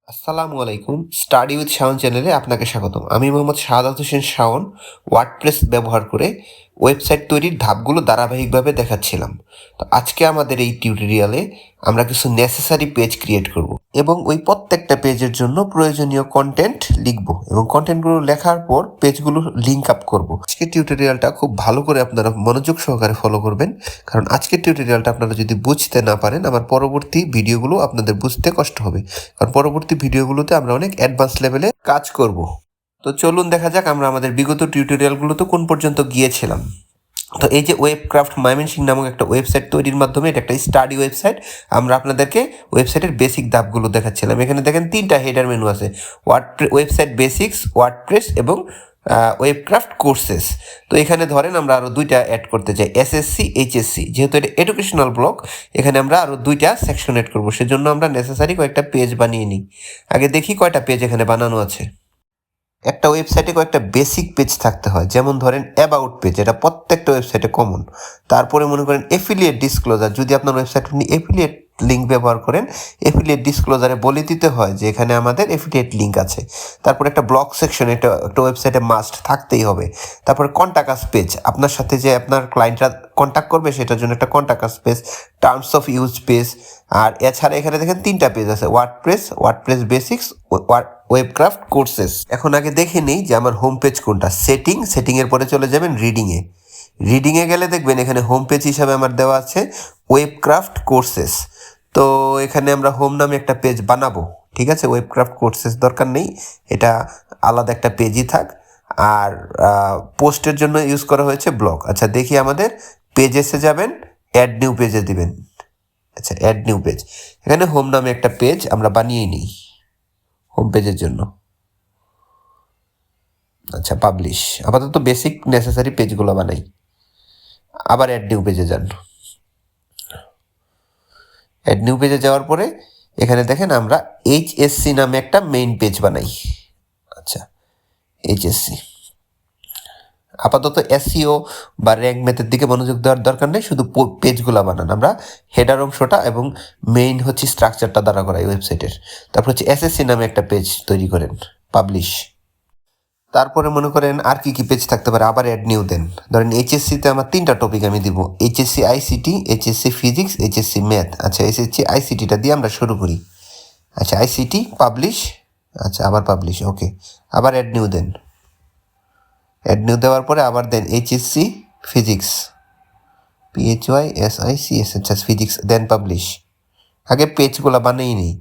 আসসালামু আলাইকুম। Study with Shaon চ্যানেলে আপনাকে স্বাগতম। আমি মোহাম্মদ শাহাদাত হোসেন শাওন ওয়ার্ডপ্রেস ব্যবহার করে ওয়েবসাইট তৈরির ধাপগুলো ধারাবাহিকভাবে দেখাচ্ছিলাম। তো আজকে আমাদের এই টিউটোরিয়ালে আমরা কিছু নেসেসারি পেজ ক্রিয়েট করব এবং ওই প্রত্যেকটা পেজের জন্য প্রয়োজনীয় কন্টেন্ট লিখব এবং কন্টেন্টগুলো লেখার পর পেজগুলো লিঙ্ক আপ করব। আজকের টিউটোরিয়ালটা খুব ভালো করে আপনারা মনোযোগ সহকারে ফলো করবেন, কারণ আজকের টিউটোরিয়ালটা আপনারা যদি বুঝতে না পারেন আমার পরবর্তী ভিডিওগুলো আপনাদের বুঝতে কষ্ট হবে, কারণ পরবর্তী ভিডিওগুলোতে আমরা অনেক অ্যাডভান্স লেভেলে কাজ করব। তো চলুন দেখা যাক আমরা আমাদের বিগত টিউটোরিয়ালগুলোতে কোন পর্যন্ত গিয়েছিলাম। তো এই যে ওয়েবক্রাফট ময়মনসিংহ নামক একটা ওয়েবসাইট তৈরির মাধ্যমে, এটা একটা স্টাডি ওয়েবসাইট, আমরা আপনাদেরকে ওয়েবসাইটের বেসিক ধাপগুলো দেখাচ্ছিলাম। এখানে দেখেন 3টা হেডার মেনু আছে, ওয়েবসাইট বেসিক্স, ওয়ার্ডপ্রেস এবং ওয়েবক্রাফট কোর্সেস। তো এখানে ধরেন আমরা আরও 2টা অ্যাড করতে চাই, এসএসসি এইচএসসি, যেহেতু এটা এডুকেশনাল ব্লক, এখানে আমরা আরও 2টা সেকশন অ্যাড করবো। সেজন্য আমরা নেসেসারি কয়েকটা পেজ বানিয়ে নিই। আগে দেখি কয়টা পেজ এখানে বানানো আছে। একটা ওয়েবসাইটে কয়েকটা বেসিক পেজ থাকতে হয়, যেমন ধরেন অ্যাবাউট পেজ, এটা প্রত্যেকটা ওয়েবসাইটে কমন। তারপরে মনে করেন এফিলিয়েট ডিসক্লোজার, যদি আপনার ওয়েবসাইটে আপনি এফিলিয়েট লিঙ্ক ব্যবহার করেন, এফিলিয়েট ডিসক্লোজারে বলে দিতে হয় যে এখানে আমাদের এফিলিয়েট লিঙ্ক আছে। তারপরে একটা ব্লগ সেকশন, এটা একটা ওয়েবসাইটে মাস্ট থাকতেই হবে। তারপরে কন্টাক্ট আস পেজ, আপনার সাথে যে আপনার ক্লায়েন্টরা কন্ট্যাক্ট করবে সেটার জন্য একটা contact us page, terms of use page. আর এছাড়া এখানে দেখেন 3টা পেজ আছে, ওয়ার্ডপ্রেস বেসিক্স, ওয়েবক্রাফট কোর্সেস। এখন আগে দেখে নিই যে আমার হোম পেজ কোনটা। সেটিংয়ের পরে চলে যাবেন রিডিংয়ে গেলে দেখবেন এখানে হোম পেজ হিসাবে আমার দেওয়া আছে ওয়েবক্রাফট কোর্সেস। তো এখানে আমরা হোম নামে একটা পেজ বানাবো, ঠিক আছে। ওয়েবক্রাফট কোর্সেস দরকার নেই, এটা আলাদা একটা পেজই থাক। আর পোস্টের জন্য ইউজ করা হয়েছে ব্লগ। আচ্ছা দেখি, আমাদের পেজেসে যাবেন, অ্যাড নিউ পেজে দিবেন। আচ্ছা অ্যাড নিউ পেজ, এখানে হোম নামে একটা পেজ আমরা বানিয়ে নিই হোম পেজের জন্য। আচ্ছা পাবলিশ, আপাতত বেসিক নেসেসারি পেজগুলো বানাই। আবার অ্যাড নিউ পেজে যান। অ্যাড নিউ পেজে যাওয়ার পরে এখানে দেখেন আমরা এইচএসসি নামে একটা মেইন পেজ বানাই। আচ্ছা এইচএসসি, আপাতত এসইও বা র্যাঙ্ক ম্যাথের দিকে মনোযোগ দেওয়ার দরকার নেই, শুধু পেজগুলো বানান। আমরা হেডার অংশটা এবং মেইন হচ্ছে স্ট্রাকচারটা দ্বারা করা এই ওয়েবসাইটের। তারপর হচ্ছে এসএসসি নামে একটা পেজ তৈরি করেন, পাবলিশ। তারপরে মনে করেন আর কি কি পেজ থাকতে পারে, আবার অ্যাড নিউ দেন। ধরেন এইচএসসিতে আমার 3টা টপিক আমি দিব, HSC ICT, HSC physics, HSC math. আচ্ছা এইচএসসি আইসিটিটা দিয়ে আমরা শুরু করি। আচ্ছা আইসিটি পাবলিশ, আচ্ছা আবার পাবলিশ, ওকে। আবার অ্যাড নিউ দেন। অ্যাড নিউ দেওয়ার পরে আবার দেন এইচএসসি ফিজিক্স, PHYSICS, আচ্ছা ফিজিক্স, দেন পাবলিশ। আগে পেজগুলো বানিয়ে নিই।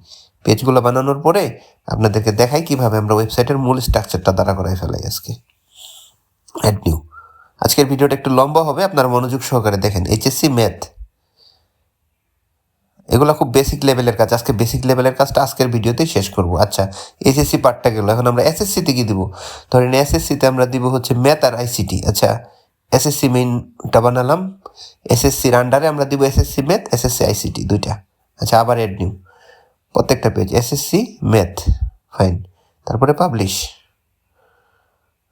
পেজগুলো বানানোর পরে আপনাদেরকে দেখাই কিভাবে আমরা ওয়েবসাইটের মূল স্ট্রাকচারটা দ্বারা করাই ফেলাই আজকে। Add new. আজকের ভিডিওটা একটু লম্বা হবে, আপনারা মনোযোগ সহকারে দেখেন। এইচএসসি ম্যাথ, এগুলো খুব বেসিক লেভেলের কাজ। আজকে বেসিক লেভেলের কাজটা আজকের ভিডিওতেই শেষ করব। আচ্ছা এইচএসসি পার্টটা গেল, এখন আমরা এসএসসিতে কি দিব। ধরেন এসএসসিতে আমরা দিব হচ্ছে ম্যাথ আর আইসিটি। আচ্ছা এসএসসি মেইনটা বানালাম, এসএসসির আন্ডারে আমরা দিব এসএসসি ম্যাথ, এসএসসি আইসিটি, 2টা। আচ্ছা আবার অ্যাড নিউ, প্রত্যেকটা পেজ এসএসসি ম্যাথ, ফাইন। তারপরে পাবলিশ,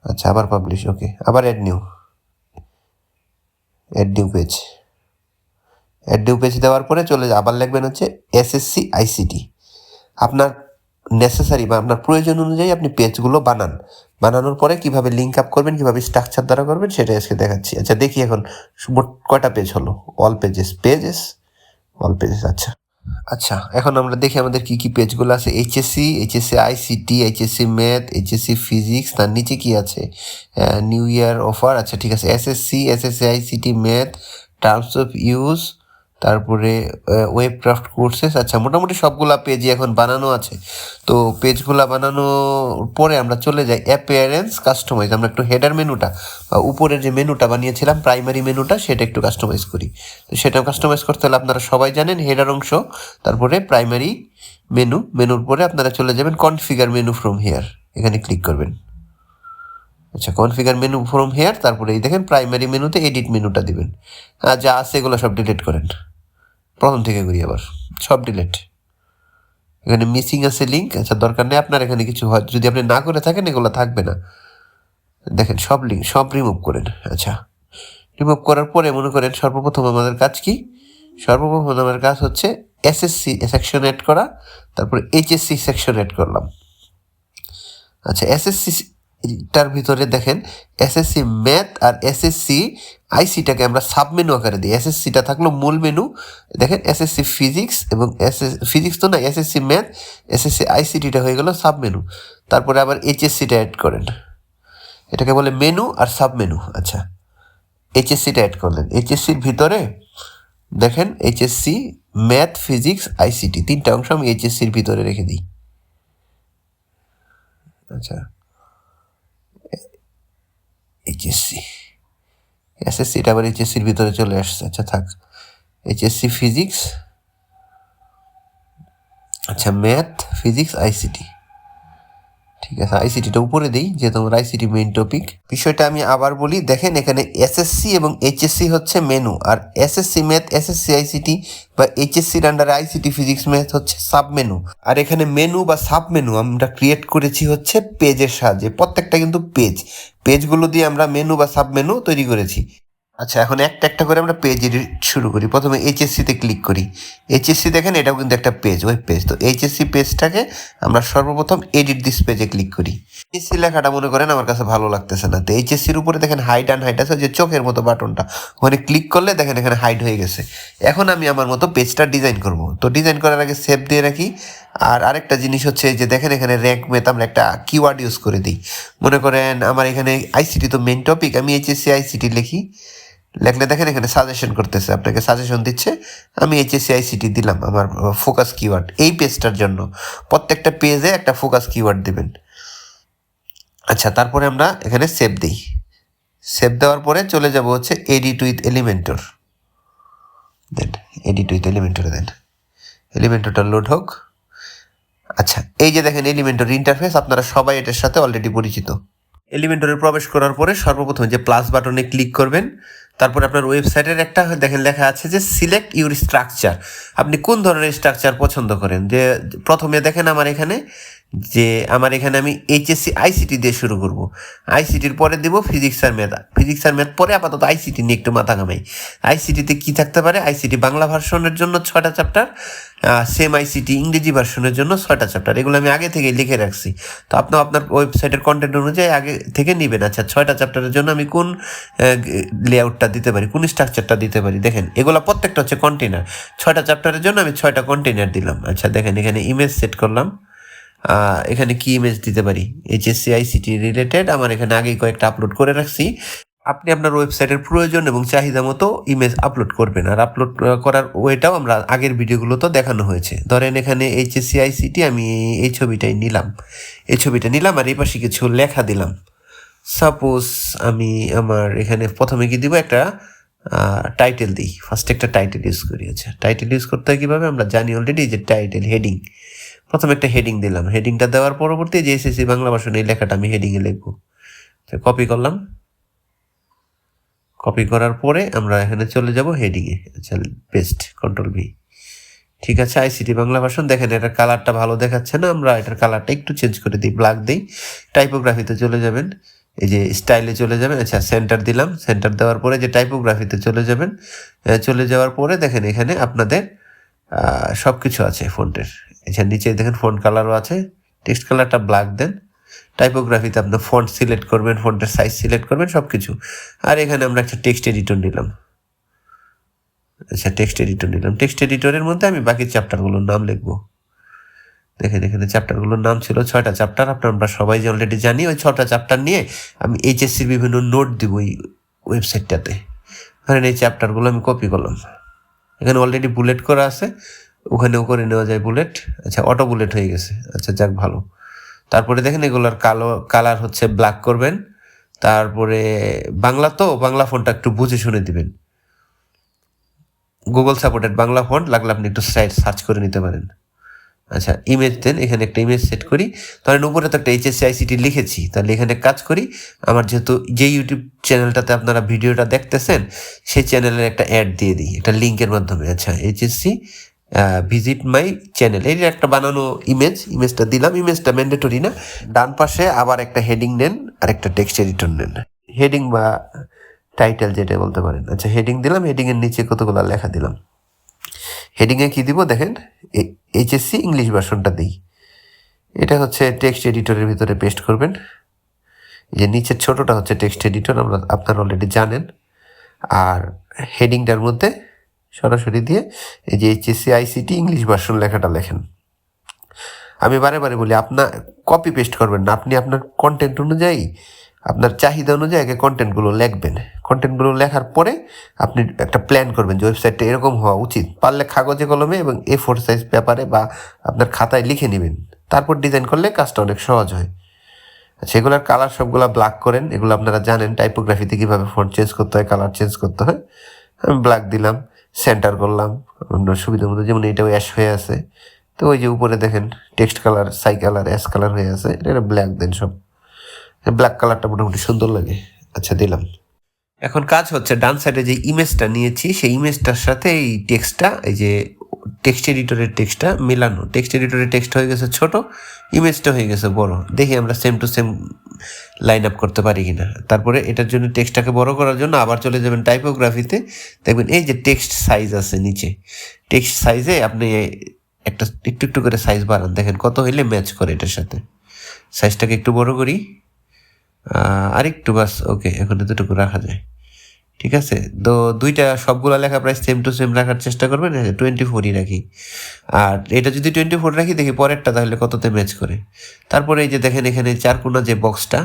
আচ্ছা আবার পাবলিশ, ওকে। আবার add new page. Add new page দেওয়ার পরে চলে আবার লিখবেন হচ্ছে এসএসসি আইসিটি। আপনার নেসেসারি বা আপনার প্রয়োজন অনুযায়ী আপনি পেজগুলো বানানোর পরে কিভাবে লিঙ্ক আপ করবেন, কিভাবে স্ট্রাকচার দ্বারা করবেন সেটা আজকে দেখাচ্ছি। আচ্ছা দেখি এখন মোট কয়টা পেজ হলো। All pages. আচ্ছা এখন আমরা দেখি আমাদের কি কি পেজগুলো আছে। HSC ICT, HSC math, HSC physics, তার নিচে কি আছে, নিউ ইয়ার অফার। আচ্ছা ঠিক আছে, SSC ICT math, terms of use, তারপরে ওয়েবক্রাফট কোর্সেস। আচ্ছা মোটামুটি সবগুলা পেজই এখন বানানো আছে। তো পেজগুলা বানানোর পরে আমরা চলে যাই অ্যাপিয়ারেন্স কাস্টমাইজ। আমরা একটু হেডার মেনুটা বা উপরের যে মেনুটা বানিয়েছিলাম প্রাইমারি মেনুটা, সেটা একটু কাস্টমাইজ করি। তো সেটা কাস্টমাইজ করতে হলে আপনারা সবাই জানেন হেডার অংশ, তারপরে প্রাইমারি মেনুর পরে আপনারা চলে যাবেন কনফিগার মেনু ফ্রম হেয়ার, এখানে ক্লিক করবেন। আচ্ছা কনফিগার মেনু ফ্রম হেয়ার, তারপরে এই দেখেন প্রাইমারি মেনুতে এডিট মেনুটা দিবেন। আর যা আছে এগুলো সব ডিলিট করেন, প্রথম থেকে করি আবার, সব ডিলিট। এখানে মিসিং আছে লিঙ্ক, আচ্ছা দরকার নেই আপনার। এখানে কিছু হয় যদি আপনি না করে থাকেন এগুলো থাকবে না, দেখেন সব লিঙ্ক সব রিমুভ করেন। আচ্ছা রিমুভ করার পরে মনে করেন সর্বপ্রথম আমাদের কাজ কি, সর্বপ্রথম আমাদের কাজ হচ্ছে এসএসসি সেকশন অ্যাড করা, তারপরে এইচএসসি সেকশন অ্যাড করলাম। আচ্ছা, এসএসসিটার ভিতরে দেখেন এসএসসি ম্যাথ আর এসএসসি আইসিটাকে আমরা সাবমেনু আকারে দিই। এসএসসিটা থাকলো মূল মেনু, দেখেন এসএসসি ফিজিক্স এবং ফিজিক্স তো না, এসএসসি ম্যাথ, এসএসসি আইসিটিটা হয়ে গেল সাবমেনু। তারপরে আবার এইচএসসিটা অ্যাড করেন, এটাকে বলে মেনু আর সাবমেনু। আচ্ছা, এইচএসসিটা অ্যাড করলেন। এইচএসসির ভিতরে দেখেন এইচএসসি ম্যাথ, ফিজিক্স, আইসিটি তিনটা অংশ আমি এইচএসসির ভিতরে রেখে দিই। আচ্ছা, এইচএসসি এসএসসিটা আবার এইচএসসির ভিতরে চলে আসছে। আচ্ছা থাক, এইচএসসি ফিজিক্স, আচ্ছা ম্যাথ, ফিজিক্স, আইসিটি, ঠিক আছে। আইসিটিটা উপরে দিই যেহেতু আমার আইসিটি মেইন টপিক। বিষয়টা আমি আবার বলি, দেখেন এখানে এসএসসি এবং এইচএসসি হচ্ছে মেনু, আর এসএসসি ম্যাথ, এসএসসি আইসিটি বা এইচএসসির আন্ডারে আইসিটি ফিজিক্স ম্যাথ হচ্ছে সাব মেনু। আর এখানে মেনু বা সাব মেনু আমরা ক্রিয়েট করেছি হচ্ছে পেজের সাহায্যে। প্রত্যেকটা কিন্তু পেজগুলো দিয়ে আমরা মেনু বা সাব মেনু তৈরি করেছি। আচ্ছা, এখন একটা একটা করে আমরা পেজ এডিট শুরু করি। প্রথমে এইচএসসিতে ক্লিক করি। এইচএসসি দেখেন এটাও কিন্তু একটা পেজ, ওয়েব পেজ। তো এইচএসসি পেজটাকে আমরা সর্বপ্রথম এডিট দিস পেজে ক্লিক করি। এইচএসসি লেখাটা মনে করেন আমার কাছে ভালো লাগতেছে না, তো এইচএসসির উপরে দেখেন হাইড অ্যান্ড হাইড আছে, যে চোখের মতো বাটনটা, ওখানে ক্লিক করলে দেখেন এখানে হাইড হয়ে গেছে। এখন আমি আমার মতো পেজটা ডিজাইন করব। তো ডিজাইন করার আগে সেভ দিয়ে রাখি। আর আরেকটা জিনিস হচ্ছে যে দেখেন এখানে র্যাঙ্ক ম্যাথ আমরা একটা কিওয়ার্ড ইউজ করে দিই। মনে করেন আমার এখানে আইসিটি তো মেইন টপিক, আমি এইচএসসি আইসিটি লিখি। লেখলে দেখেন এখানে সাজেশন করতেছে, আপনাকে সাজেশন দিচ্ছে। আমি এইচএসসি আইসিটি দিলাম আমার ফোকাস কিওয়ার্ড এই পেজটার জন্য। প্রত্যেকটা পেজে একটা ফোকাস কিওয়ার্ড দিবেন। আচ্ছা, তারপরে আমরা এখানে সেভ দিই। সেভ দেওয়ার পরে চলে যাব হচ্ছে edit with Elementor. Then edit with এলিমেন্টরে দেন, এলিমেন্টরটা লোড হোক। আচ্ছা, এই যে দেখেন এলিমেন্টর ইন্টারফেস, আপনারা সবাই এটার সাথে অলরেডি পরিচিত। এলিমেন্টরে প্রবেশ করার পরে সর্বপ্রথম যে প্লাস বাটনে ক্লিক করবেন। তারপরে আপনার ওয়েবসাইটের একটা দেখেন লেখা আছে যে সিলেক্ট ইউর স্ট্রাকচার। আপনি কোন ধরনের স্ট্রাকচার পছন্দ করেন। যে প্রথমে দেখেন আমার এখানে আমি এইচএসসি আইসিটি দিয়ে শুরু করব। আইসিটির পরে দেবো ফিজিক্স আর ম্যাথ পরে আপাতত আইসিটি নিয়ে একটু মাথা ঘামাই। আইসিটিতে কী থাকতে পারে, আইসিটি বাংলা ভার্সনের জন্য 6টা চ্যাপ্টার, সেম আইসিটি ইংরেজি ভার্সনের জন্য 6টা চ্যাপ্টার। এগুলো আমি আগে থেকে লিখে রাখছি। তো আপনার ওয়েবসাইটের কন্টেন্ট অনুযায়ী আগে থেকে নেবেন। আচ্ছা, 6টা চ্যাপ্টারের জন্য আমি কোন লেআউটটা দিতে পারি, কোন স্ট্রাকচারটা দিতে পারি। দেখেন এগুলো প্রত্যেকটা হচ্ছে কন্টেনার। 6টা চ্যাপ্টারের জন্য আমি 6টা কন্টেনার দিলাম। আচ্ছা, দেখেন এখানে ইমেজ সেট করলাম। এখানে কি ইমেজ দিতে পারি, এইচএসসি আইসিটি রিলেটেড আমার এখানে আগেই কয়েকটা আপলোড করে রাখছি। আপনি আপনার ওয়েবসাইটের প্রয়োজন এবং চাহিদা মতো ইমেজ আপলোড করবেন। আর আপলোড করার ওয়েটাও আমরা আগের ভিডিওগুলোতে দেখানো হয়েছে। ধরেন এখানে এইচএসসি আইসিটি আমি এই ছবিটাই নিলাম, আর এই পাশে কিছু লেখা দিলাম। সাপোজ আমি আমার এখানে প্রথমে কি দিব, একটা টাইটেল দিই। ফার্স্টে একটা টাইটেল ইউজ করি। আচ্ছা, টাইটেল ইউজ করতে হয় কীভাবে আমরা জানি অলরেডি, যে টাইটেল হেডিং। প্রথমে একটা হেডিং দিলাম। হেডিংটা দেওয়ার পরবর্তী যে এসএসসি বাংলা ভার্সন এই লেখাটা আমি হেডিংয়ে লিখব। কপি করলাম। কপি করার পরে আমরা এখানে চলে যাব হেডিংয়ে। আচ্ছা, পেস্ট, কন্ট্রোল ভি। ঠিক আছে, আইসিটি বাংলা ভার্সন। দেখেন এটার কালারটা ভালো দেখাচ্ছে না, আমরা এটার কালারটা একটু চেঞ্জ করে দিই, ব্ল্যাক দিই। টাইপোগ্রাফিতে চলে যাবেন, এই যে স্টাইলে চলে যাবেন। আচ্ছা, সেন্টার দিলাম। সেন্টার দেওয়ার পরে যে টাইপোগ্রাফিতে চলে যাবেন। চলে যাওয়ার পরে দেখেন এখানে আপনাদের সব কিছু আছে ফন্টের। এছাড়া নিচে দেখেন ফন্ট কালারও আছে। টেক্সট কালারটা ব্ল্যাক দেন। টাইপোগ্রাফিতে আপনার ফন্ট সিলেক্ট করবেন, ফন্টের সাইজ সিলেক্ট করবেন, সব কিছু। আর এখানে আমরা একটা টেক্সট এডিটর নিলাম। আচ্ছা, টেক্সট এডিটরের মধ্যে আমি বাকি চ্যাপ্টারগুলোর নাম লিখবো। দেখেন এখানে চ্যাপ্টারগুলোর নাম ছিল 6টা চ্যাপ্টার। আমরা সবাই যে অলরেডি জানি, ওই 6টা চ্যাপ্টার নিয়ে আমি এইচএসসির বিভিন্ন নোট দিব এই ওয়েবসাইটটাতে। ধরেন এই চ্যাপ্টারগুলো আমি কপি করলাম। এখানে অলরেডি বুলেট করা আছে, ওখানেও করে নেওয়া যায় বুলেট। আচ্ছা, অটো বুলেট হয়ে গেছে। আচ্ছা, যাক ভালো। তারপরে দেখেন এগুলোর কালার হচ্ছে ব্ল্যাক করবেন। তারপরে বাংলা ফন্টটা একটু বুঝে শুনে দিবেন। গুগল সাপোর্টেড বাংলা ফন্ট লাগলে আপনি একটু সার্চ করে নিতে পারেন। আচ্ছা, ইমেজ দেন। এখানে একটা ইমেজ সেট করি। ধরেন উপরে তো একটা এইচএসসি আইসিটি লিখেছি, তাহলে এখানে কাজ করি। আমার যেহেতু যে ইউটিউব চ্যানেলটাতে আপনারা ভিডিওটা দেখতেছেন সেই চ্যানেলের একটা অ্যাড দিয়ে দিই, একটা লিঙ্কের মাধ্যমে। আচ্ছা, এইচএসসি ভিজিট মাই চ্যানেল, এই একটা বানানো ইমেজটা দিলাম। ইমেজটা ম্যান্ডেটরি না। ডান পাশে আবার একটা হেডিং নেন আর একটা টেক্সট এডিটর নেন, হেডিং বা টাইটেল যেটা বলতে পারেন। আচ্ছা, হেডিং দিলাম। হেডিংয়ের নিচে কতগুলো লেখা দিলাম। হেডিংয়ে কী দিব দেখেন, এইচএসসি ইংলিশ ভার্সনটা দিই। এটা হচ্ছে টেক্সট এডিটরের ভিতরে পেস্ট করবেন। যে নিচের ছোটোটা হচ্ছে টেক্সট এডিটর, আপনারা অলরেডি জানেন। আর হেডিংটার মধ্যে সরাসরি দিয়ে এই যে এইচএসসি আইসিটি ইংলিশ ভার্সন লেখাটা লেখেন। আমি বারে বারে বলি, আপনার কপি পেস্ট করবেন না, আপনি আপনার কন্টেন্ট অনুযায়ী, আপনার চাহিদা অনুযায়ী আগে কন্টেন্টগুলো লিখবেন। কন্টেন্টগুলো লেখার পরে আপনি একটা প্ল্যান করবেন যে ওয়েবসাইটটা এরকম হওয়া উচিত। পারলে কাগজে কলমে এবং A4 সাইজ পেপারে বা আপনার খাতায় লিখে নেবেন, তারপর ডিজাইন করলে কাজটা অনেক সহজ হয়। সেগুলোর কালার সবগুলো ব্ল্যাক করেন, এগুলো আপনারা জানেন টাইপোগ্রাফিতে কীভাবে ফন্ট চেঞ্জ করতে হয়, কালার চেঞ্জ করতে হয়। আমি ব্ল্যাক দিলাম, সেন্টার করলাম অন্য সুবিধা মতো, যেমন এটাও অ্যাশ হয়ে আছে। তো ওই যে উপরে দেখেন টেক্সট কালার, সাই কালার, অ্যাশ কালার হয়ে আছে, এটা ব্ল্যাক দেন সব। ব্ল্যাক কালারটা মোটামুটি সুন্দর লাগে। আচ্ছা, দিলাম। এখন কাজ হচ্ছে ডান সাইডে যে ইমেজটা নিয়েছি সেই ইমেজটার সাথে এই টেক্সটটা, এই যে টেক্সট এডিটরের টেক্সটটা মেলানো। টেক্সট এডিটরের টেক্সট হয়ে গেছে ছোট, ইমেজটা হয়ে গেছে বড়। দেখি আমরা same to same line up করতে পারি কিনা। তারপরে এটার জন্য টেক্সটটাকে বড় করার জন্য আবার চলে যাবেন টাইপোগ্রাফিতে, দেখবেন এই যে টেক্সট সাইজ আছে নিচে, টেক্সট সাইজে আপনি একটা একটু একটু করে সাইজ বাড়ান, দেখেন কত হইলে ম্যাচ করে এটার সাথে। সাইজটাকে একটু বড় করি, আরেকটু, বাস, ওকে, এখন এতটুকু রাখা যায়। ঠিক আছে, তো দুইটা সবগুলো লেখা প্রায় সেম টু সেম রাখার চেষ্টা করবেন। 24ই রাখি, আর এটা যদি 24 রাখি, দেখি পরেরটা তাহলে কততে ম্যাচ করে। তারপরে এই যে দেখেন এখানে চারকোনা যে বক্সটা,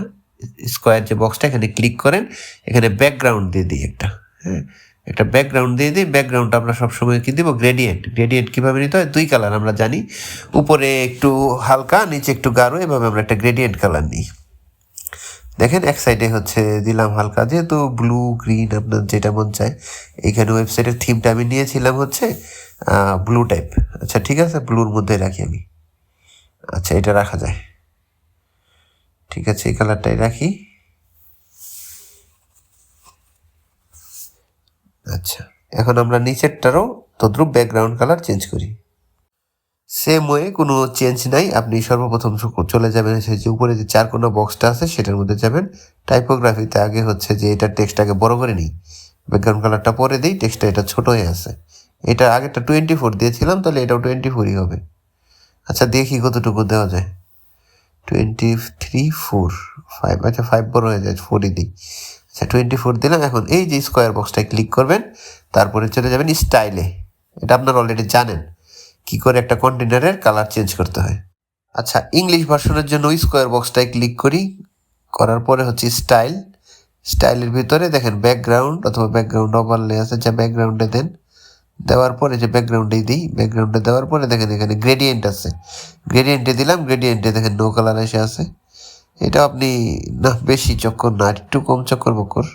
স্কোয়ার যে বক্সটা, এখানে ক্লিক করেন, এখানে ব্যাকগ্রাউন্ড দিয়ে দিই একটা। হ্যাঁ, একটা ব্যাকগ্রাউন্ড দিয়ে দিই। ব্যাকগ্রাউন্ডটা আমরা সবসময় কী দিব, গ্রেডিয়েন্ট। গ্রেডিয়েন্ট কীভাবে নিতে হয়, 2 কালার আমরা জানি, উপরে একটু হালকা, নিচে একটু গাঢ়, এভাবে আমরা একটা গ্রেডিয়েন্ট কালার নিই। দেখেন এক সাইডে হচ্ছে দিলাম হালকা, যেহেতু ব্লু গ্রিন আপনার যেটা মন চায়। এইখানে ওয়েবসাইটের থিমটা আমি নিয়েছিলাম হচ্ছে ব্লু টাইপ। আচ্ছা, ঠিক আছে, ব্লুর মধ্যে রাখি আমি। আচ্ছা, এটা রাখা যায়, ঠিক আছে, এই কালারটাই রাখি। আচ্ছা, এখন আমরা নিচেরটারও তদ্রুপ ব্যাকগ্রাউন্ড কালার চেঞ্জ করি। সেম ওয়ে, কোনো চেঞ্জ নাই। আপনি সর্বপ্রথম চলে যাবেন যে উপরে যে চারকোনা বক্সটা আছে সেটার মধ্যে যাবেন। টাইপোগ্রাফিতে আগে হচ্ছে যে এটার টেক্সটটাকে বড় করে নিই, ব্যাকগ্রাউন্ড কালারটা পরে দিই, টেক্সটটা এটা ছোটো হয়ে আছে। এটা আগেরটা 24 দিয়েছিলাম, তাহলে এটাও 24ই হবে। আচ্ছা, দেখি কতটুকু দেওয়া যায়। 23, 4, 5, আচ্ছা 5 বড় হয়ে যায়, 4ই দিই। আচ্ছা, 24 দিলাম। এখন এই যে স্কোয়ার বক্সটায় ক্লিক করবেন, তারপরে চলে যাবেন স্টাইলে। এটা আপনারা অলরেডি জানেন কি করে একটা কন্টেনারের কালার চেঞ্জ করতে হয়। আচ্ছা, ইংলিশ ভার্সনের জন্য স্কোয়ার বক্সটায় ক্লিক করি, করার পরে হচ্ছে স্টাইল। স্টাইলের ভিতরে দেখেন ব্যাকগ্রাউন্ড অথবা ব্যাকগ্রাউন্ড ওভারলে আছে, যা ব্যাকগ্রাউন্ডে দেন। দেওয়ার পরে যে ব্যাকগ্রাউন্ডেই দিই, ব্যাকগ্রাউন্ডে দেওয়ার পরে দেখেন এখানে গ্রেডিয়েন্ট আছে, গ্রেডিয়েন্টে দিলাম। গ্রেডিয়েন্টে দেখেন নো কালার এসে আছে। এটা আপনি না বেশি চক্কর না, একটু কম চক্কর বক্কর,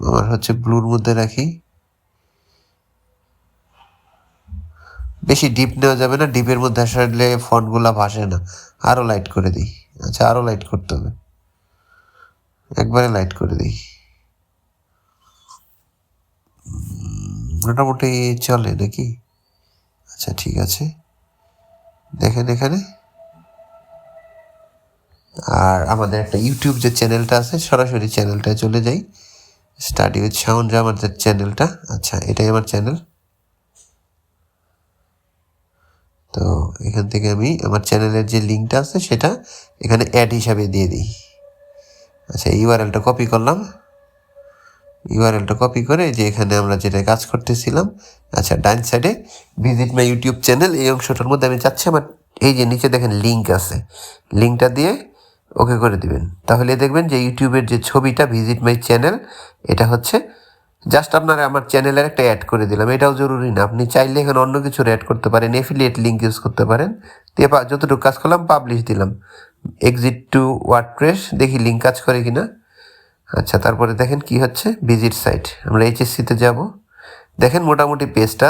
আমার হচ্ছে ব্লুর মধ্যে রাখি। বেশি ডিপ নেওয়া যাবে না, ডিপের মধ্যে আসলে ফন্টগুলা ভাসে না। আরও লাইট করে দিই। আচ্ছা, আরও লাইট করতে হবে, একবারে লাইট করে দিই। মোটামুটি চলে নাকি? আচ্ছা, ঠিক আছে, দেখেন এখানে। আর আমাদের একটা ইউটিউব যে চ্যানেলটা আছে, সরাসরি চ্যানেলটায় চলে যাই। স্টাডি উইথ শাওন যে আমাদের চ্যানেলটা, আচ্ছা এটাই আমার চ্যানেল। তো এখান থেকে আমি আমার চ্যানেলের যে লিঙ্কটা আছে সেটা এখানে অ্যাড হিসাবে দিয়ে দিই। আচ্ছা, ইউআরএলটা কপি করলাম। ইউআরএলটা কপি করে যে এখানে আমরা যেটা কাজ করতেছিলাম, আচ্ছা ডান সাইডে ভিজিট মাই ইউটিউব চ্যানেল, এই অংশটার মধ্যে আমি চাচ্ছি আমার এই যে নিচে দেখেন লিঙ্ক আছে, লিঙ্কটা দিয়ে ওকে করে দিবেন। তাহলে দেখবেন যে ইউটিউবের যে ছবিটা ভিজিট মাই চ্যানেল, এটা হচ্ছে জাস্ট আপনারা আমার চ্যানেলের একটা অ্যাড করে দিলাম। এটাও জরুরি না, আপনি চাইলে এখানে অন্য কিছুর অ্যাড করতে পারেন, এফিলিয়েট লিঙ্ক ইউজ করতে পারেন। দিয়ে যতটুকু কাজ করলাম পাবলিশ দিলাম, এক্সিট টু ওয়ার্ডপ্রেস, দেখি লিঙ্ক কাজ করে কিনা। আচ্ছা, তারপরে দেখেন কি হচ্ছে, ভিজিট সাইট, আমরা এইচএসসিতে যাব। দেখেন মোটামুটি পেজটা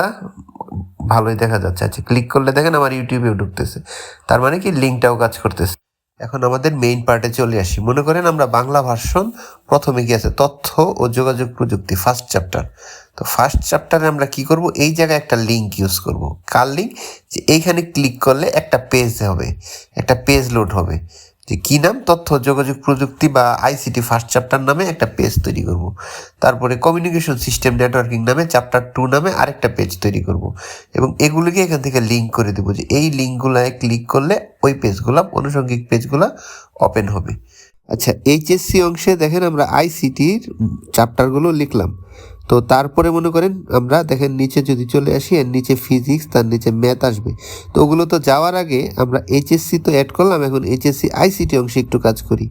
ভালোই দেখা যাচ্ছে। আচ্ছা, ক্লিক করলে দেখেন আমার ইউটিউবেও ঢুকতেছে, তার মানে কি লিঙ্কটাও কাজ করতেছে। এখন আমাদের মেইন পার্টে চলে আসি। মনে করেন আমরা বাংলা ভার্সন প্রথমে কি আছে, তথ্য ও যোগাযোগ প্রযুক্তি, ফার্স্ট চ্যাপ্টার। তো ফার্স্ট চ্যাপ্টারে আমরা কি করব, এই জায়গায় একটা লিঙ্ক ইউজ করব। কার লিঙ্ক? যে এইখানে ক্লিক করলে একটা পেজ হবে, একটা পেজ লোড হবে। যে কী নাম, তথ্য যোগাযোগ প্রযুক্তি বা আইসিটি ফার্স্ট চ্যাপ্টার নামে একটা পেজ তৈরি করব। তারপরে কমিউনিকেশন সিস্টেম নেটওয়ার্কিং নামে চ্যাপ্টার 2 নামে আরেকটা পেজ তৈরি করব, এবং এগুলিকে এখান থেকে লিঙ্ক করে দেবো যে এই লিঙ্কগুলোয় ক্লিক করলে ওই পেজগুলো, আনুষঙ্গিক পেজগুলো ওপেন হবে। আচ্ছা, এইচএসসি অংশে দেখেন আমরা আইসিটির চ্যাপ্টারগুলো লিখলাম। তো তারপরে মনে করেন আমরা দেখেন নিচে যদি চলে আসি, এর নিচে ফিজিক্স, তার নিচে ম্যাথ আসবে। তো ওগুলো তো যাওয়ার আগে আমরা এইচএসসি তো অ্যাড করলাম, এখন এইচএসসি আইসিটি অংশে একটু কাজ করি।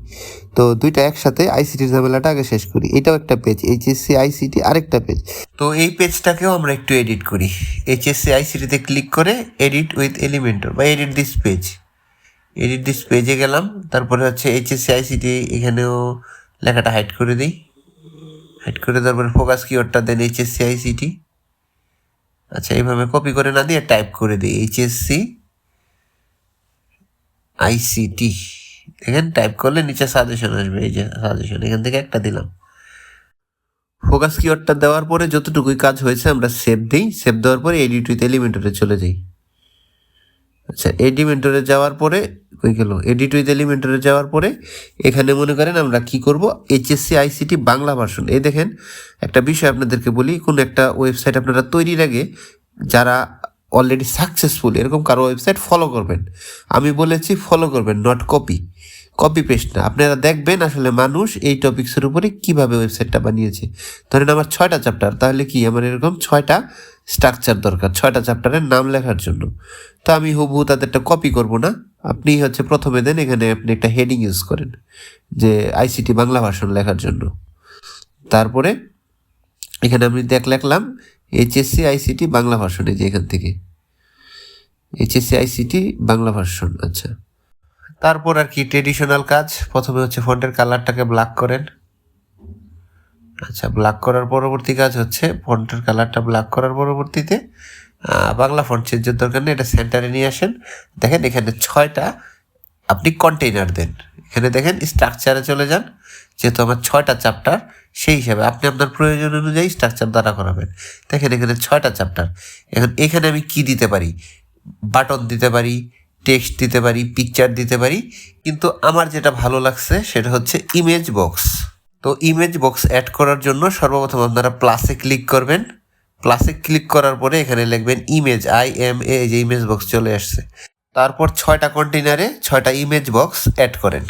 তো দুইটা একসাথে, আইসিটির ঝামেলাটা আগে শেষ করি। এটাও একটা পেজ, এইচএসসি আইসিটি আরেকটা পেজ। তো এই পেজটাকেও আমরা একটু এডিট করি। এইচএসসি আইসিটিতে ক্লিক করে এডিট উইথ এলিমেন্টর বা edit this page, edit this পেজে গেলাম। তারপরে হচ্ছে এইচএসসি আইসিটি, এখানেও লেখাটা হাইড করে দিই। হাইড করে তারপরে ফোকাস কিওয়ার্ডটা দেন এইচএসসি আইসিটি। আচ্ছা, এইভাবে কপি করে না দিয়ে টাইপ করে দিই এইচএসসি আইসিটি। এখানে টাইপ করলে নিচে সাজেশন আসবে, এই যে সাজেশন, এখান থেকে একটা দিলাম। ফোকাস কিওয়ার্ডটা দেওয়ার পরে যতটুকুই কাজ হয়েছে আমরা সেভ দিই। সেভ দেওয়ার পরে এডিট উইথ এলিমেন্টরে চলে যাই। আচ্ছা, এলিমেন্টরে যাওয়ার পরে কই গেল, এডিট উইথ এলিমেন্টরে যাওয়ার পরে এখানে মনে করেন আমরা কি করব, এইচএসসি আইসিটি বাংলা ভার্সন। এই দেখেন একটা বিষয় আপনাদেরকে বলি, কোনো একটা ওয়েবসাইট আপনারা তৈরির আগে যারা অলরেডি সাকসেসফুল এরকম কারো ওয়েবসাইট ফলো করবেন। আমি বলেছি ফলো করবেন, নট কপি, কপি পেস্ট না। আপনারা দেখবেন আসলে মানুষ এই টপিক্সের উপরে কীভাবে ওয়েবসাইটটা বানিয়েছে। ধরেন আমার 6টা চ্যাপ্টার, তাহলে কি আমার এরকম 6টা স্ট্রাকচার দরকার 6টা চ্যাপ্টারের নাম লেখার জন্য। তো আমি হুবহু তাদেরটা কপি করব না। আপনি হচ্ছে প্রথমে দেন, এখানে আপনি একটা হেডিং ইউজ করেন যে আইসিটি বাংলা ভার্সন লেখার জন্য। তারপরে এখানে আমি লিখলাম এইচএসসি আইসিটি বাংলা ভার্সন, এই যে এখান থেকে এইচএসসি আইসিটি বাংলা ভার্সন। আচ্ছা, তারপর আর কি ট্রেডিশনাল কাজ, প্রথমে হচ্ছে ফন্টের কালারটাকে ব্ল্যাক করেন। আচ্ছা, ব্ল্যাক করার পরবর্তী কাজ হচ্ছে ফন্টের কালারটা ব্ল্যাক করার পরবর্তীতে বাংলা ফন্ট চেঞ্জের দরকার নেই, এটা সেন্টারে নিয়ে আসেন। দেখেন এখানে 6টা আপনি কন্টেইনার দেন। এখানে দেখেন স্ট্রাকচারে চলে যান, যেহেতু আমার 6টা চ্যাপ্টার, সেই হিসাবে আপনি আপনার প্রয়োজন অনুযায়ী স্ট্রাকচার দ্বারা করাবেন। দেখেন এখানে 6টা চ্যাপ্টার। এখন এখানে আমি কি দিতে পারি, বাটন দিতে পারি, টেক্সট দিতে পারি, পিকচার দিতে পারি, কিন্তু আমার যেটা ভালো লাগছে সেটা হচ্ছে ইমেজ বক্স। তো ইমেজ বক্স অ্যাড করার জন্য সর্বপ্রথম আপনারা প্লাসে ক্লিক করবেন। প্লাসে ক্লিক করার পরে এখানে লিখবেন ইমেজ, IMA, এই যে ইমেজ বক্স চলে আসছে। তারপর 6টা কন্টেইনারে 6টা ইমেজ বক্স অ্যাড করেন।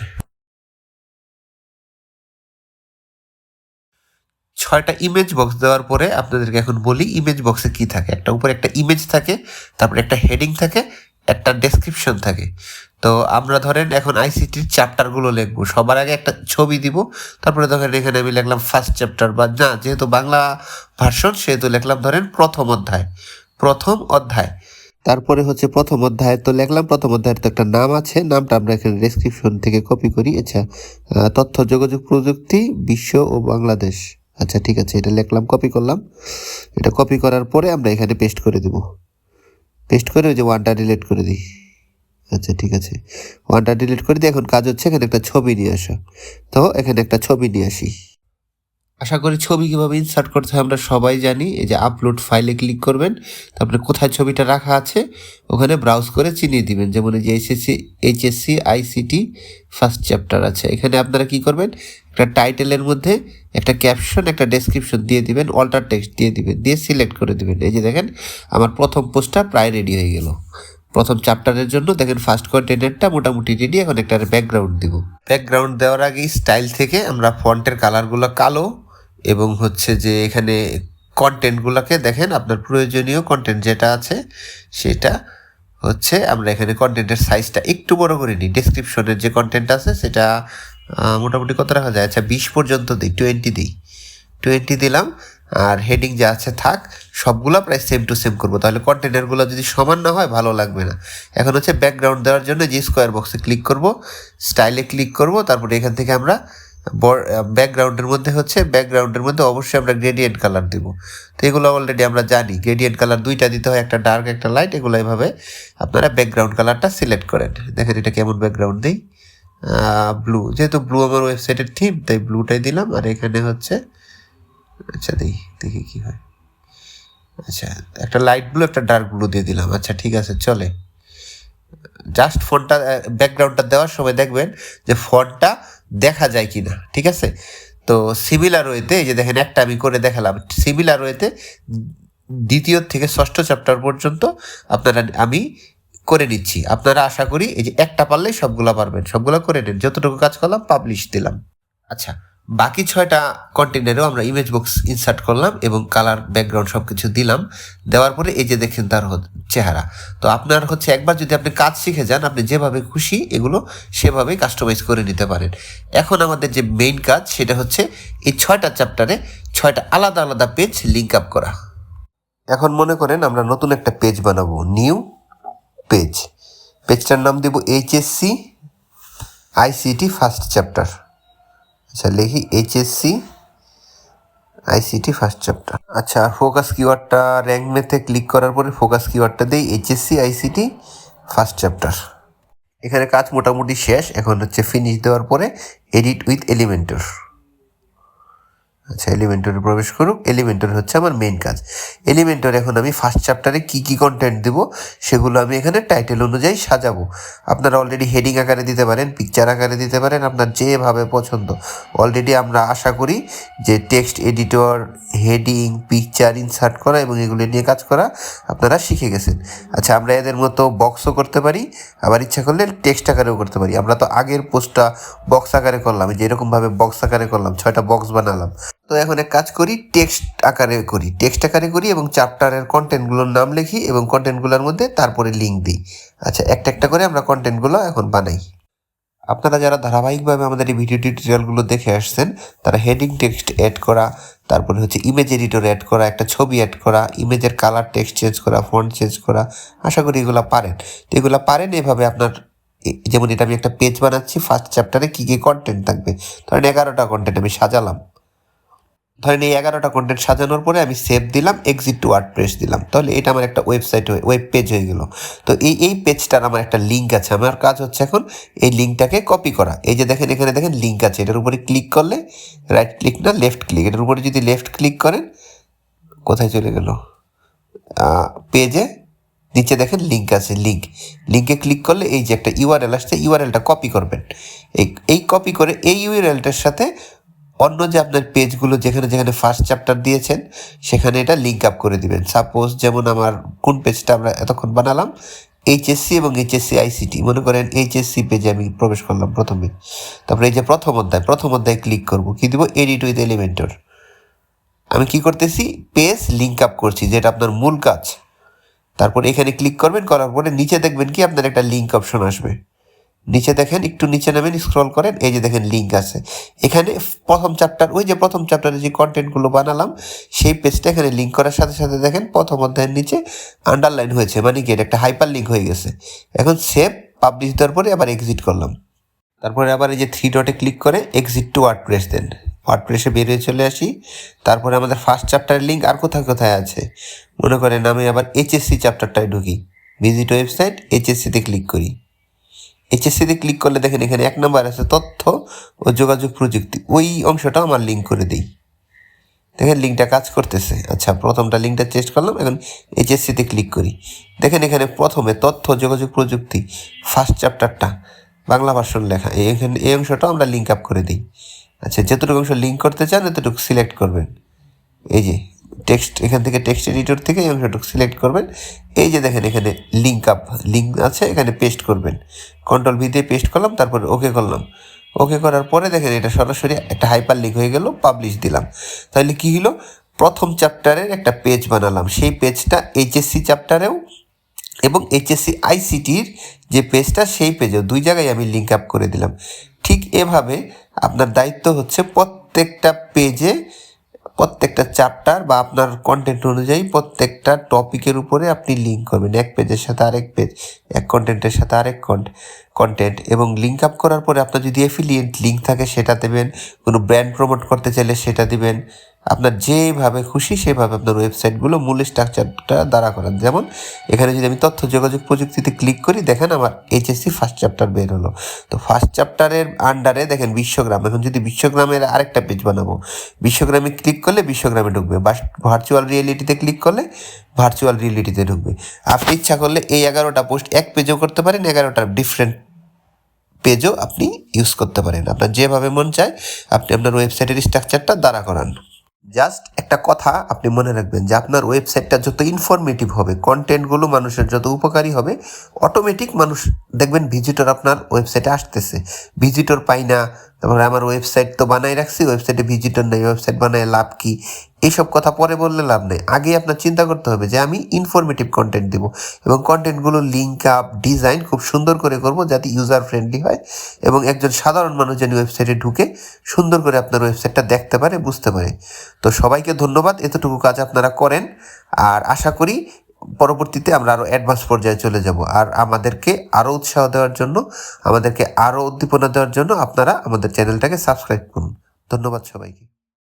6টা ইমেজ বক্স দেওয়ার পরে আপনাদেরকে এখন বলি ইমেজ বক্সে কি থাকে। একটা উপরে একটা ইমেজ থাকে, তারপরে একটা হেডিং থাকে, একটা ডেসক্রিপশন থাকে। তো আমরা ধরেন এখন আইসিটির চ্যাপ্টারগুলো লিখবো, সবার আগে একটা ছবি দিব। তারপরে ধরেন এখানে আমি লিখলাম ফার্স্ট চ্যাপ্টার, বা না যেহেতু বাংলা ভার্সন সেহেতু লিখলাম ধরেন প্রথম অধ্যায়, প্রথম অধ্যায়। তারপরে হচ্ছে প্রথম অধ্যায়, তো লিখলাম প্রথম অধ্যায়ের তো একটা নাম আছে, নামটা আমরা এখানে ডেসক্রিপশন থেকে কপি করি। আচ্ছা, তথ্য যোগাযোগ প্রযুক্তি বিশ্ব ও বাংলাদেশ। আচ্ছা ঠিক আছে, এটা লিখলাম, কপি করলাম। এটা কপি করার পরে আমরা এখানে পেস্ট করে দেব। পেস্ট করে ওই যে ওয়ানটা ডিলিট করে দিই। আচ্ছা ঠিক আছে, ওয়ানটা ডিলিট করে দিই। এখন কাজ হচ্ছে এখানে একটা ছবি নিয়ে আসা। তো এখানে একটা ছবি নিয়ে আসি। আশা করি ছবি কীভাবে ইনসার্ট করতে হয় আমরা সবাই জানি। এই যে আপলোড ফাইলে ক্লিক করবেন, তারপরে কোথায় ছবিটা রাখা আছে ওখানে ব্রাউজ করে চিনিয়ে দিবেন। যেমন এই যে এইচএসসি আইসিটি ফার্স্ট চ্যাপ্টার আছে, এখানে আপনারা কি করবেন, একটা টাইটেলের মধ্যে একটা ক্যাপশন, একটা ডেসক্রিপশন দিয়ে দিবেন, অল্টার টেক্সট দিয়ে দিবেন, দিয়ে সিলেক্ট করে দিবেন। এই যে দেখেন আমার প্রথম পোস্টটা প্রায় রেডি হয়ে গেল। প্রথম চ্যাপ্টারের জন্য দেখেন ফার্স্ট কন্টেন্টটা মোটামুটি রেডি। এখন একটা ব্যাকগ্রাউন্ড দিব। ব্যাকগ্রাউন্ড দেওয়ার আগে স্টাইল থেকে আমরা ফন্টের কালারগুলো কালো, এবং হচ্ছে যে এখানে কন্টেন্টগুলোকে দেখেন আপনার প্রয়োজনীয় কন্টেন্ট যেটা আছে সেটা হচ্ছে আমরা এখানে কন্টেন্টের সাইজটা একটু বড় করে নিই। ডেসক্রিপশনের যে কন্টেন্ট আছে সেটা মোটামুটি কত রাখা যায়, আচ্ছা 20 পর্যন্ত দিই, 20 দিই, 20 দিলাম। আর হেডিং যা আছে থাক, সবগুলো প্রায় সেম টু সেম করবো, তাহলে কন্টেনারগুলো যদি সমান না হয় ভালো লাগবে না। এখন হচ্ছে ব্যাকগ্রাউন্ড দেওয়ার জন্য যে স্কোয়ার বক্সে ক্লিক করব, স্টাইলে ক্লিক করব, তারপরে এখান থেকে আমরা ব্যাকগ্রাউন্ডের মধ্যে অবশ্যই আমরা গ্রেডিয়েন্ট কালার দিব। তো এগুলো অলরেডি আমরা জানি, গ্রেডিয়েন্ট কালার 2টা দিতে হয়, একটা ডার্ক একটা লাইট। এগুলো এভাবে আপনারা ব্যাকগ্রাউন্ড কালারটা সিলেক্ট করেন। দেখেন এটা কেমন ব্যাকগ্রাউন্ড দিই, ব্লু, যেহেতু ব্লু আমার ওয়েবসাইটের থিম তাই ব্লুটাই দিলাম। আর এখানে হচ্ছে আচ্ছা দেখি কি হয়। আচ্ছা, একটা লাইট ব্লু একটা ডার্ক ব্লু দিয়ে দিলাম। আচ্ছা ঠিক আছে, চলে। জাস্ট ফন্টটা ব্যাকগ্রাউন্ডটা দেওয়ার সময় দেখবেন যে ফন্টটা দেখা যায় কি না, ঠিক আছে? তো সিমিলার ওয়েতে এই যে দেখেন একটা আমি করে দেখালাম, সিমিলার ওয়েতে দ্বিতীয় থেকে ষষ্ঠ চ্যাপ্টার পর্যন্ত আমি করে নিচ্ছি। আপনারা আশা করি এই যে একটা পারলেই সবগুলা পারবেন, সবগুলা করে নেন। যতটুকু কাজ করলাম পাবলিশ দিলাম। আচ্ছা, বাকি 6টা কন্টেনারেও আমরা ইমেজ বক্স ইনসার্ট করলাম এবং কালার ব্যাকগ্রাউন্ড সব কিছু দিলাম। দেওয়ার পরে এই যে দেখেন তার চেহারা। তো আপনার একবার যদি আপনি কাজ শিখে যান, আপনি যেভাবে খুশি এগুলো সেভাবেই কাস্টমাইজ করে নিতে পারেন। এখন আমাদের যে মেইন কাজ সেটা হচ্ছে এই 6টা চ্যাপ্টারে 6টা আলাদা আলাদা পেজ লিঙ্ক আপ করা। এখন মনে করেন আমরা নতুন একটা পেজ বানাবো, নিউ পেজ। পেজটার নাম দেব এইচএসসি আইসিটি ফার্স্ট চ্যাপ্টার। আচ্ছা, লিখি এইচএসসি আইসিটি ফার্স্ট চ্যাপ্টার। আচ্ছা, ফোকাস কিওয়ার্ডটা র্যাঙ্ক মেথে ক্লিক করার পরে ফোকাস কিওয়ার্ডটা দিই এইচএসসি আইসিটি ফার্স্ট চ্যাপ্টার। এখানে কাজ মোটামুটি শেষ। এখন ফিনিশ দেওয়ার পরে এডিট উইথ এলিমেন্টর। আচ্ছা, এলিমেন্টরে প্রবেশ করুক। এলিমেন্টর হচ্ছে আমার মেইন কাজ। এলিমেন্টর এখন আমি ফার্স্ট চ্যাপ্টারে কী কী কন্টেন্ট দেবো সেগুলো আমি এখানে টাইটেল অনুযায়ী সাজাবো। আপনারা অলরেডি হেডিং আকারে দিতে পারেন, পিকচার আকারে দিতে পারেন, আপনার যেভাবে পছন্দ। অলরেডি আমরা আশা করি যে text editor, heading, picture insert করা এবং এগুলো নিয়ে কাজ করা আপনারা শিখে গেছেন। আচ্ছা, আমরা এদের মতো বক্সও করতে পারি, আবার ইচ্ছা করলে টেক্সট আকারেও করতে পারি। আমরা তো আগের পোস্টটা বক্স আকারে করলাম, যে এরকমভাবে বক্স আকারে করলাম, 6টা বক্স বানালাম। তো এখন এক কাজ করি, টেক্সট আকারে করি এবং চ্যাপ্টারের কন্টেন্টগুলোর নাম লিখি এবং কন্টেন্টগুলোর মধ্যে তারপরে লিঙ্ক দিই। আচ্ছা, একটা একটা করে আমরা কন্টেন্টগুলো এখন বানাই। আপনারা যারা ধারাবাহিকভাবে আমাদের এই ভিডিও টিউটোরিয়ালগুলো দেখে আসছেন, তারা হেডিং টেক্সট অ্যাড করা, তারপরে ইমেজ এডিটর অ্যাড করা, একটা ছবি অ্যাড করা, ইমেজের কালার টেক্সট চেঞ্জ করা, ফন্ট চেঞ্জ করা, আশা করি এগুলো পারেন। তো এগুলো পারেন এভাবে আপনার, যেমন এটা আমি একটা পেজ বানাচ্ছি, ফার্স্ট চ্যাপ্টারে কী কী কন্টেন্ট থাকবে, ধরেন 11টা কন্টেন্ট আমি সাজালাম। ধরেন এই 11টা কন্টেন্ট সাজানোর পরে আমি সেভ দিলাম, এক্সিট টু ওয়ার্ডপ্রেস দিলাম, তাহলে এটা আমার একটা ওয়েব পেজ হয়ে গেল। তো এই পেজটার আমার একটা লিঙ্ক আছে। আমার কাজ হচ্ছে এখন এই লিঙ্কটাকে কপি করা। এই যে দেখেন, এখানে দেখেন লিঙ্ক আছে, এটার উপরে ক্লিক করলে, রাইট ক্লিক না লেফট ক্লিক, এটার উপরে যদি লেফট ক্লিক করেন, কোথায় চলে গেল, পেজে নিচে দেখেন লিঙ্ক আছে, লিঙ্কে ক্লিক করলে এই যে একটা ইউআরএল আসছে, ইউআরএলটা কপি করবেন। এই কপি করে এই ইউআরএলটার সাথে অন্য যে আপনার পেজগুলো যেখানে যেখানে ফার্স্ট চ্যাপ্টার দিয়েছেন সেখানে এটা লিঙ্ক আপ করে দিবেন। সাপোজ যেমন আমার কোন পেজটা আমরা এতক্ষণ বানালাম, এইচএসসি এবং এইচএসসি আইসিটি, মনে করেন এইচএসসি পেজে আমি প্রবেশ করলাম প্রথমে। তারপরে এই যে প্রথম অধ্যায় ক্লিক করব, কি দিব, এডিট উইথ এলিমেন্টর। আমি কি করতেছি, পেজ লিঙ্ক আপ করছি, যেটা আপনার মূল কাজ। তারপর এখানে ক্লিক করবেন, করার পরে নিচে দেখবেন কি আপনার একটা লিঙ্ক অপশন আসবে। নিচে দেখেন, একটু নিচে নামেন, স্ক্রল করেন, এই যে দেখেন লিঙ্ক আছে। এখানে প্রথম চ্যাপ্টারে যে কন্টেন্টগুলো বানালাম সেই পেজটা এখানে লিঙ্ক করার সাথে সাথে দেখেন প্রথম অধ্যায়ের নিচে আন্ডারলাইন হয়েছে, মানে কি এটা একটা হাইপার লিঙ্ক হয়ে গেছে। এখন সেভ, পাবলিশ দেওয়ার পরে আবার এক্সিট করলাম। তারপরে আবার এই যে 3 ডটে ক্লিক করে এক্সিট টু ওয়ার্ডপ্রেস দেন। ওয়ার্ডপ্রেসে বেরিয়ে চলে আসি। তারপরে আমাদের ফার্স্ট চ্যাপ্টারের লিঙ্ক আর কোথায় কোথায় আছে, মনে করেন আমি আবার এইচএসসি চ্যাপ্টারটায় ঢুকি, ভিজিট ওয়েবসাইট, এইচএসসিতে ক্লিক করি। এইচএসসিতে ক্লিক করলে দেখেন এখানে 1 নম্বর আছে তথ্য ও যোগাযোগ প্রযুক্তি, ওই অংশটা আমার লিঙ্ক করে দিই। দেখেন লিঙ্কটা কাজ করতেছে। আচ্ছা, প্রথমটা লিঙ্কটা চেঞ্জ করলাম, এখন এইচএসসিতে ক্লিক করি। দেখেন এখানে প্রথমে তথ্য যোগাযোগ প্রযুক্তি ফার্স্ট চ্যাপ্টারটা বাংলা ভার্সন লেখা, এই অংশটাও আমরা লিঙ্ক আপ করে দিই। আচ্ছা, যতটুকু অংশ লিঙ্ক করতে চান এতটুকু সিলেক্ট করবেন। এই যে টেক্সট, এখান থেকে টেক্সট এডিটর থেকে এই অংশটুকু সিলেক্ট করবেন। এই যে দেখেন এখানে লিঙ্ক আছে, এখানে পেস্ট করবেন। কন্ট্রোল ভি দিয়ে পেস্ট করলাম, তারপরে ওকে করলাম। ওকে করার পরে দেখেন এটা সরাসরি একটা হাইপার লিঙ্ক হয়ে গেল, পাবলিশ দিলাম। তাহলে কি হলো, প্রথম চ্যাপ্টারের একটা পেজ বানালাম, সেই পেজটা এইচএসসি চ্যাপ্টারেও এবং এইচএসসি আইসিটির যে পেজটা সেই পেজেও 2 জায়গায় আমি লিঙ্ক আপ করে দিলাম। ঠিক এভাবে আপনার দায়িত্ব হচ্ছে প্রত্যেকটা পেজে, প্রত্যেকটা চ্যাপ্টার বা আপনার কন্টেন্ট অনুযায়ী প্রত্যেকটা টপিকের উপরে আপনি লিঙ্ক করবেন, এক পেজের সাথে আরেক পেজ, এক কন্টেন্টের সাথে আরেক কন্টেন্ট। এবং লিঙ্ক আপ করার পরে আপনার যদি অ্যাফিলিয়েট লিঙ্ক থাকে সেটা দেবেন, কোনো ব্র্যান্ড প্রমোট করতে চাইলে সেটা দিবেন। আপনার যেভাবে খুশি সেভাবে আপনার ওয়েবসাইটগুলো মূল স্ট্রাকচারটা দ্বারা করান। যেমন এখানে যদি আমি তথ্য যোগাযোগ প্রযুক্তিতে ক্লিক করি, দেখেন আমার এইচএসসি ফার্স্ট চ্যাপ্টার বের হলো। তো ফার্স্ট চ্যাপ্টারের আন্ডারে দেখেন বিশ্বগ্রাম। এখন যদি বিশ্বগ্রামের আরেকটা পেজ বানাবো, বিশ্বগ্রামে ক্লিক করলে বিশ্বগ্রামে ঢুকবে, বা ভার্চুয়াল রিয়েলিটিতে ক্লিক করলে ভার্চুয়াল রিয়েলিটিতে ঢুকবে। আপনি ইচ্ছা করলে এই 11টা পোস্ট এক পেজেও করতে পারেন, 11টা ডিফারেন্ট পেজও আপনি ইউজ করতে পারেন। আপনার যেভাবে মন চায় আপনি আপনার ওয়েবসাইটের স্ট্রাকচারটা দ্বারা করান। জাস্ট একটা কথা আপনি মনে রাখবেন যে আপনার ওয়েবসাইটটা যত ইনফরমেটিভ হবে, কন্টেন্টগুলো মানুষের যত উপকারী হবে, অটোমেটিক মানুষ দেখবেন ভিজিটর আপনার ওয়েবসাইটে আসতেছে। ভিজিটর পাই না, তারপরে আমার ওয়েবসাইট তো বানাই রাখছি, ওয়েবসাইটে ভিজিটর নেই, ওয়েবসাইট বানায় লাভ কি, এইসব কথা পরে বললে লাভ নেই। আগে আপনার চিন্তা করতে হবে যে আমি ইনফরমেটিভ কন্টেন্ট দেবো, এবং কন্টেন্টগুলো লিঙ্ক আপ ডিজাইন খুব সুন্দর করে করব যাতে ইউজার ফ্রেন্ডলি হয়, এবং একজন সাধারণ মানুষ যেন ওয়েবসাইটে ঢুকে সুন্দর করে আপনার ওয়েবসাইটটা দেখতে পারে, বুঝতে পারে। তো সবাইকে ধন্যবাদ, এতটুকু কাজ আপনারা করেন, আর আশা করি পরবর্তীতে আমরা আরও অ্যাডভান্স পর্যায়ে চলে যাব। আর আমাদেরকে আরও উৎসাহ দেওয়ার জন্য, আমাদেরকে আরও উদ্দীপনা দেওয়ার জন্য আপনারা আমাদের চ্যানেলটাকে সাবস্ক্রাইব করুন। ধন্যবাদ সবাইকে।